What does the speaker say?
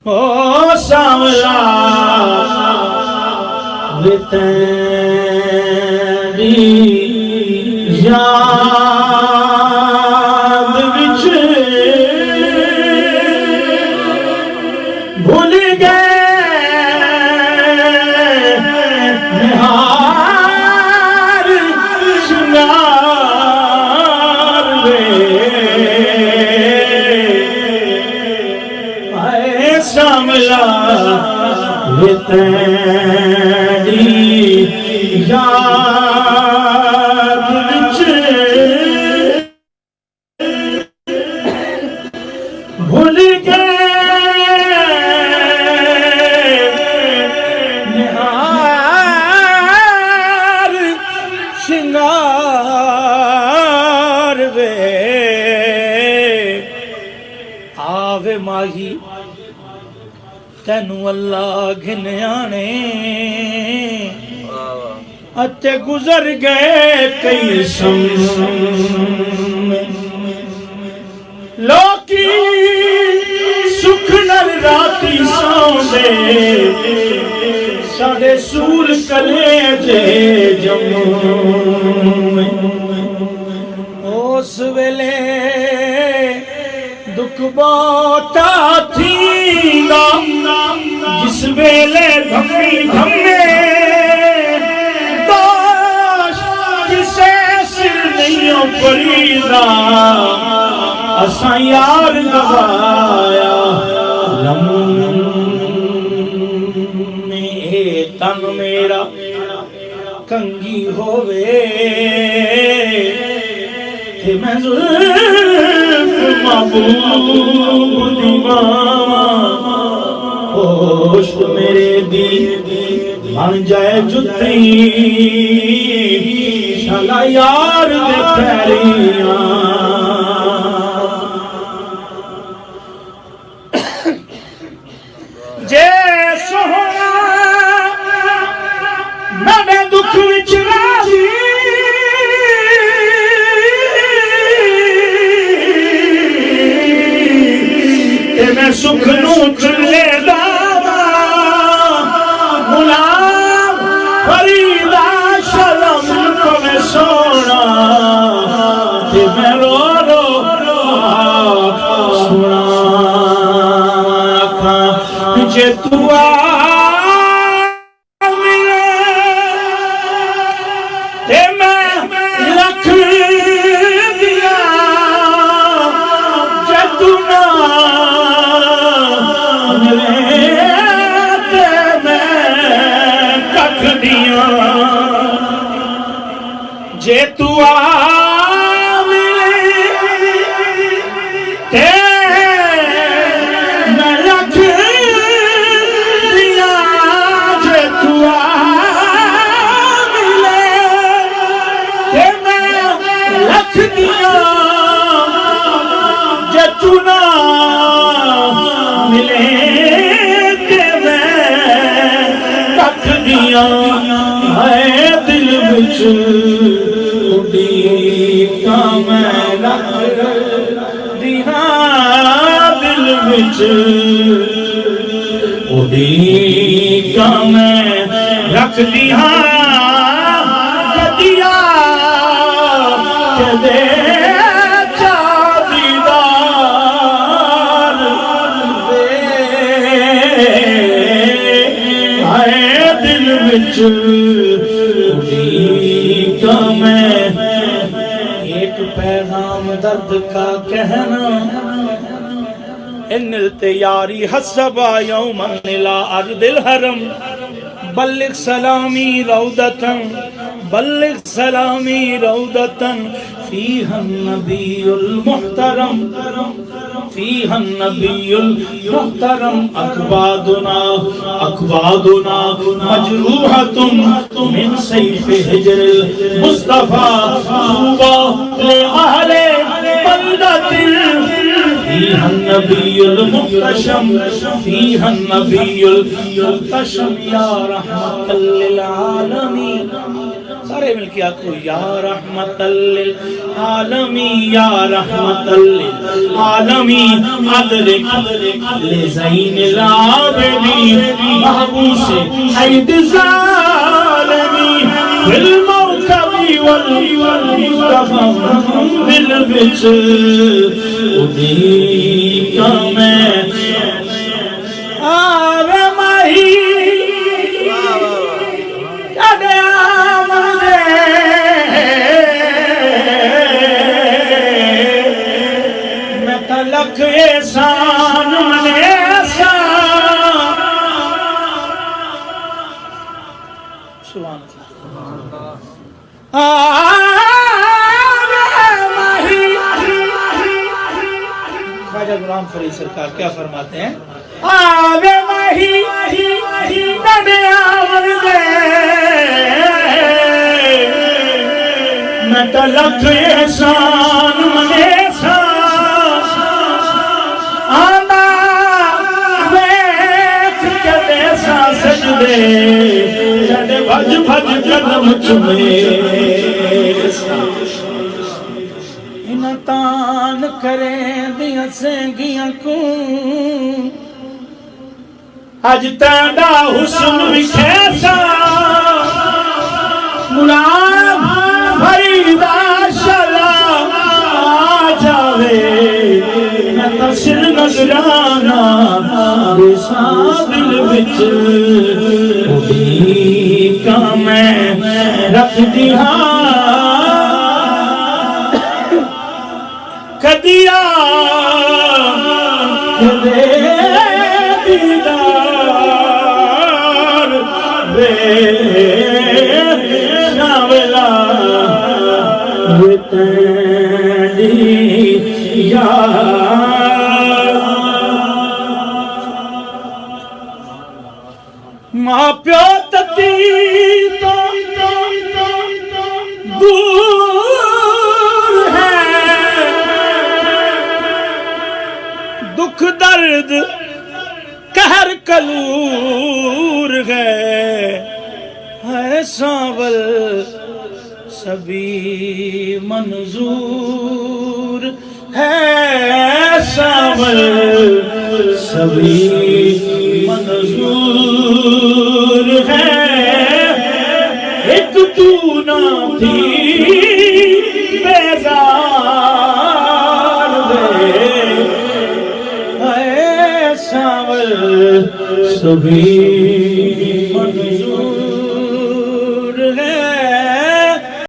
ओ सांवला वे तेरी याद विच भूल गए निहार श्रृंगार वे आए सांवला वे तेरी याद विच भूल गए निहार श्रृंगार वे आवे माही तैनू अल्लाह घिन आने अते गुजर गए कई समय लोकी सुख नल राती सौंदे साडे सूल कलेजे जम्मे उस वेले दुख बहुता थींदा जिस वेले धम्मी धम्मे दोष किसे सिर नहीं परीदा असा यार गवाया लम्हे तन मेरा कंगी होवे थे मैं महबूब दीवाना होश मेरे दी बन जाए जुत्ती शाला यार दे पैरियां जे सोहना मैं दुख विच राजी ते मैं सुख नू चुले दावा गुलाम फरीदा शलम को मैं सोना ते मैं रो रो सुना जे तू आ मिले ते मैं लख दिया जे तू ना मिले ते मैं कख दिया जे तू आ मिले ते जतुना मिले ते मैं तक दिया है दिल विच उड़ीका मैं रख दिया दिल विच उड़ीका मैं रख दिया दिया दे का मैं एक पैगाम दर्द का कहना इन तैयारी हसबा यौमन इला अर्दिल हरम बल्लिग सलामी रौदतन बल्लिग सलामी रौदतन फीहा नबीयुल मुहतरम फीहा नबीयुल मुहतरम अकबादुना मजरूहतुम मिन सैफ हिजरिल मुस्तफा तूबा ले अहले बल्दतिल फीहा नबीयुल मुहतशम फीहा नबीयुल मुहतशम या रहमतल लिल आलमीन सारे मिलके आखो या रहमतल लिल आलमी, या रहमतल लिल आलमी, अदरिक ले ज़ैनिल आबिदीन महबूस हैद ज़ालिमी फिल मौकबी वल मुस्तफा दिल विच उदीका मैं आवे माही लख एहसान मने सुभान ख्वाजा गुलाम फरीद सरकार क्या फरमाते हैं? आवे माही नडे आवंदे मैं तो लख एहसान मने सजदे भज भज कदम चुमे इन तान करे दिया सेंगियां को अज ताड़ा हुस्न विखेसा गुलाम फरीदा शला आ जावे मैं तो सिर नजराना बेसा दिल विच उदीका मैं रख दिया कदिया कदे दीदार वे शावला वे तेरी मां प्यो तती तो दूर है दुख दर्द कहर कलूर है सांवल सभी मंजूर है सांवल सभी मंजूर है एक तू ना थी बेजार दे सांवल सभी